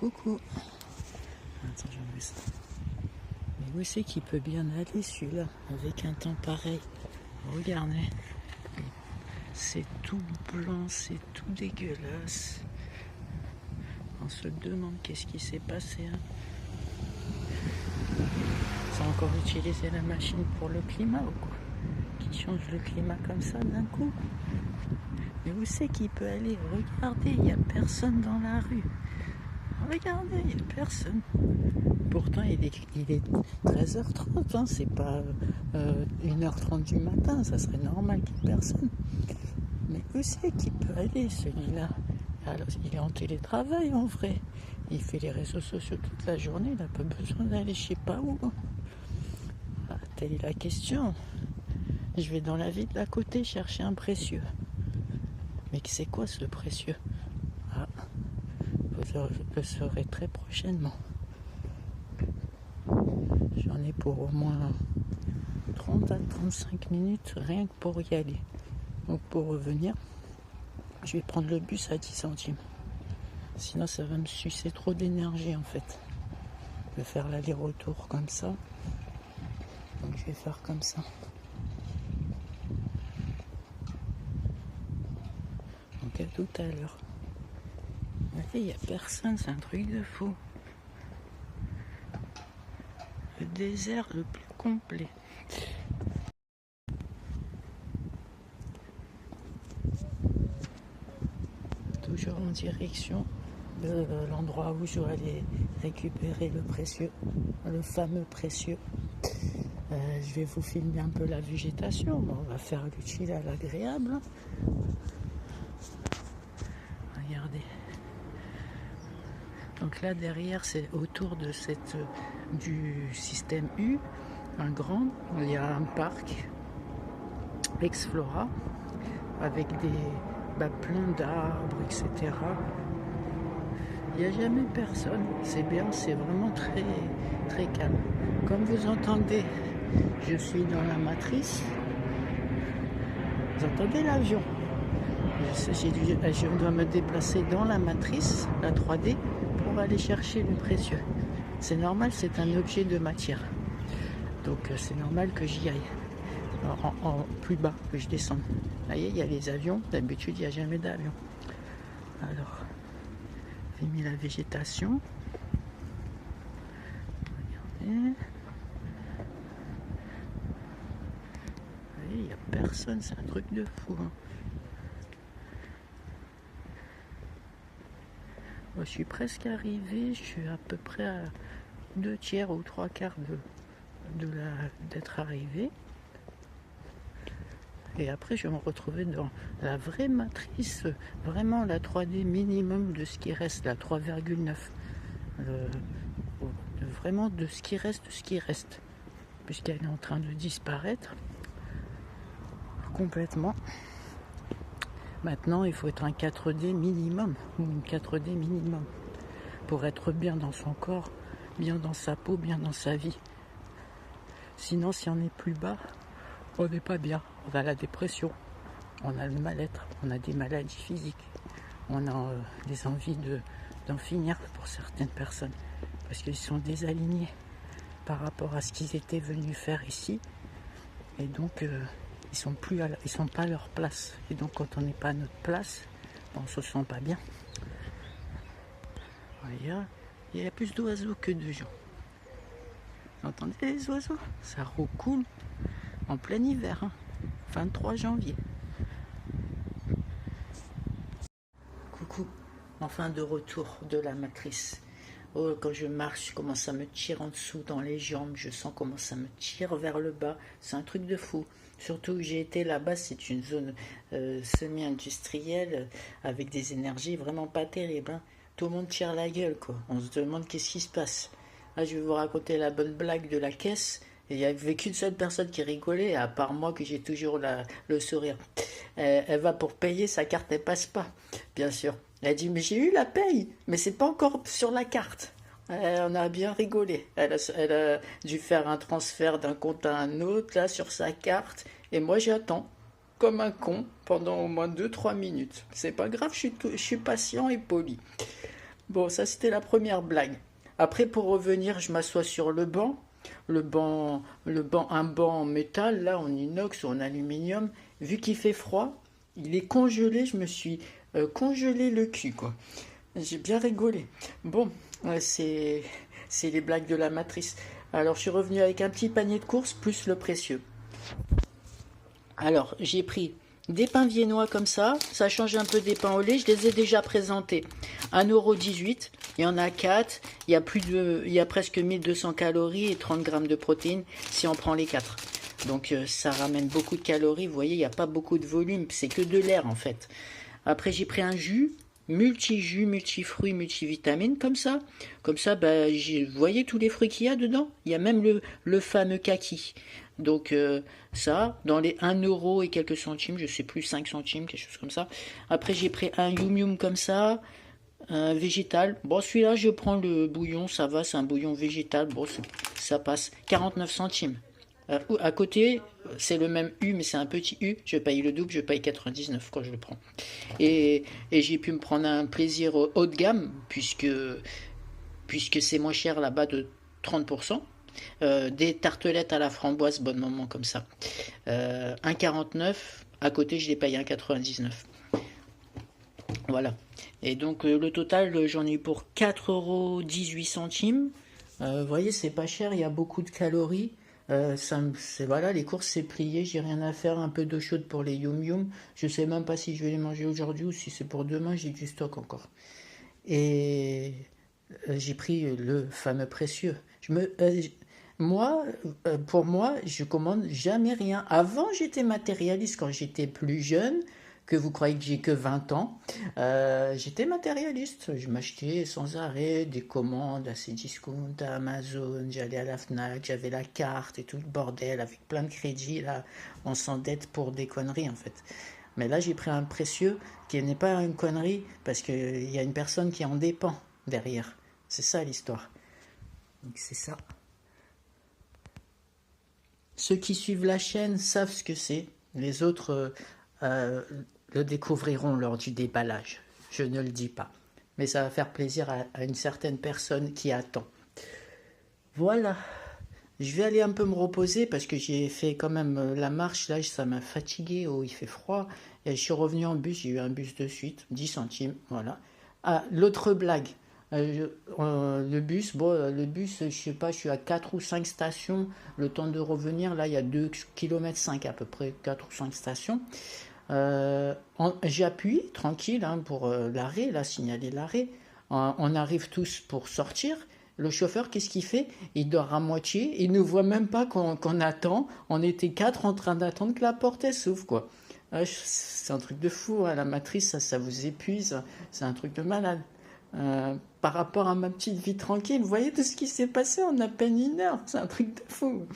Coucou. Attends, je mets ça. Mais où c'est qu'il peut bien aller celui-là avec un temps pareil? Regardez. C'est tout blanc, c'est tout dégueulasse. On se demande qu'est-ce qui s'est passé. Ça a encore utilisé la machine pour le climat ou quoi? Qui change le climat comme ça d'un coup? Mais où c'est qu'il peut aller? Regardez, il n'y a personne dans la rue. Regardez, il n'y a personne. Pourtant, il est 13h30, hein, c'est pas 1h30 du matin, ça serait normal qu'il n'y ait personne. Mais où c'est qu'il peut aller, celui-là? Alors, il est en télétravail, en vrai. Il fait les réseaux sociaux toute la journée, il n'a pas besoin d'aller je sais pas où. Ah, telle est la question. Je vais dans la ville d'à côté chercher un précieux. Mais c'est quoi ce précieux? Ah, je le saurai très prochainement. J'en ai pour au moins 30 à 35 minutes rien que pour y aller. Donc pour revenir, je vais prendre le bus à 10 centimes. Sinon ça va me sucer trop d'énergie en fait. De faire l'aller-retour comme ça. Donc je vais faire comme ça. Donc à tout à l'heure. Il n'y a personne, c'est un truc de fou. Le désert le plus complet. Toujours en direction de l'endroit où je vais aller récupérer le précieux, le fameux précieux. Je vais vous filmer un peu la végétation. Bon, on va faire l'utile à l'agréable. Regardez. Donc là derrière, c'est autour de du système U, un grand. Il y a un parc Explora avec plein d'arbres, etc. Il n'y a jamais personne. C'est bien, c'est vraiment très, très calme. Comme vous entendez, je suis dans la matrice. Vous entendez l'avion? Je dois me déplacer dans la matrice, la 3D, pour aller chercher le précieux. C'est normal, c'est un objet de matière. Donc c'est normal que j'y aille. Alors, en plus bas, que je descende. Vous voyez, il y a les avions. D'habitude, il n'y a jamais d'avion. Alors, j'ai mis la végétation. Regardez. Vous voyez, il n'y a personne. C'est un truc de fou. Hein. Je suis presque arrivé. Je suis à peu près à 2/3 ou 3/4 d'être arrivé. Et après, je vais me retrouver dans la vraie matrice, vraiment la 3D minimum de ce qui reste, la 3,9. Vraiment de ce qui reste, puisqu'elle est en train de disparaître complètement. Maintenant, il faut être un 4D minimum, ou une 4D minimum, pour être bien dans son corps, bien dans sa peau, bien dans sa vie. Sinon, si on est plus bas, on n'est pas bien. On a la dépression, on a le mal-être, on a des maladies physiques, on a des envies d'en finir pour certaines personnes, parce qu'ils sont désalignés par rapport à ce qu'ils étaient venus faire ici, et donc ils sont pas à leur place. Et donc quand on n'est pas à notre place, on se sent pas bien. Il y a plus d'oiseaux que de gens. Vous entendez les oiseaux? Ça recoule en plein hiver, hein. 23 janvier. Coucou, enfin de retour de la matrice. Oh, quand je marche, je commence à me tirer en dessous dans les jambes, je sens comment ça me tire vers le bas. C'est un truc de fou. Surtout où j'ai été là-bas, c'est une zone semi-industrielle avec des énergies vraiment pas terribles. Hein. Tout le monde tire la gueule, quoi. On se demande qu'est-ce qui se passe. Là, je vais vous raconter la bonne blague de la caisse. Il n'y avait qu'une seule personne qui rigolait, à part moi que j'ai toujours le sourire. Elle va pour payer, sa carte elle passe pas, bien sûr. Elle dit mais j'ai eu la paye, mais c'est pas encore sur la carte. On a bien rigolé. Elle a dû faire un transfert d'un compte à un autre là sur sa carte, et moi j'attends comme un con pendant au moins 2-3 minutes. C'est pas grave, je suis patient et poli. Bon, ça c'était la première blague. Après, pour revenir, je m'assois sur le banc. Un banc en métal, là, en inox ou en aluminium. Vu qu'il fait froid, il est congelé. Je me suis congelé le cul, quoi. J'ai bien rigolé. Bon, c'est les blagues de la matrice. Alors, je suis revenu avec un petit panier de courses plus le précieux. Alors, j'ai pris des pains viennois comme ça change un peu des pains au lait, je les ai déjà présentés. 1,18 €, il y en a 4, il y a presque 1200 calories et 30 grammes de protéines si on prend les 4. Donc ça ramène beaucoup de calories, vous voyez, il n'y a pas beaucoup de volume, c'est que de l'air en fait. Après j'ai pris un jus, multi-jus, multi-fruits, multivitamines, comme ça. Comme ça, bah, vous voyez tous les fruits qu'il y a dedans. Il y a même le fameux kaki. Donc ça, dans les 1 € et quelques centimes, je sais plus, 5 centimes, quelque chose comme ça. Après j'ai pris un yum yum comme ça, un végétal. Bon, celui-là, je prends le bouillon, ça va, c'est un bouillon végétal. Bon, ça passe 49 centimes. À côté, c'est le même U, mais c'est un petit U. Je paye le double, je paye 99 quand je le prends. Et j'ai pu me prendre un plaisir haut de gamme, puisque c'est moins cher là-bas de 30%. Des tartelettes à la framboise, bon moment comme ça. 1,49. À côté, je les paye 1,99. Voilà. Et donc, le total, j'en ai eu pour 4,18 €. Vous voyez, c'est pas cher, il y a beaucoup de calories. Voilà, les courses c'est plié, j'ai rien à faire, un peu d'eau chaude pour les yum yum. Je sais même pas si je vais les manger aujourd'hui ou si c'est pour demain, j'ai du stock encore. Et j'ai pris le fameux précieux. Pour moi, je commande jamais rien. Avant, j'étais matérialiste quand j'étais plus jeune, que vous croyez que j'ai que 20 ans. J'étais matérialiste. Je m'achetais sans arrêt des commandes à Cdiscount, à Amazon. J'allais à la Fnac, j'avais la carte et tout le bordel avec plein de crédits. Là, on s'endette pour des conneries en fait. Mais là, j'ai pris un précieux qui n'est pas une connerie parce qu'il y a une personne qui en dépend derrière. C'est ça l'histoire. Donc c'est ça. Ceux qui suivent la chaîne savent ce que c'est. Les autres le découvriront lors du déballage. Je ne le dis pas. Mais ça va faire plaisir à une certaine personne qui attend. Voilà. Je vais aller un peu me reposer parce que j'ai fait quand même la marche. Là, ça m'a fatigué. Oh, il fait froid. Et je suis revenu en bus. J'ai eu un bus de suite. 10 centimes. Voilà. Ah, l'autre blague. Le bus, je sais pas, je suis à 4 ou 5 stations. Le temps de revenir, là, il y a 2,5 km à peu près, 4 ou 5 stations. J'appuie tranquille pour l'arrêt, là, signaler l'arrêt. On arrive tous pour sortir. Le chauffeur, qu'est-ce qu'il fait? Il dort à moitié. Il ne voit même pas qu'on attend. On était 4 en train d'attendre que la porte s'ouvre, quoi. C'est un truc de fou, hein. La matrice, ça vous épuise. C'est un truc de malade. Par rapport à ma petite vie tranquille, vous voyez tout ce qui s'est passé en à peine 1 heure. C'est un truc de fou.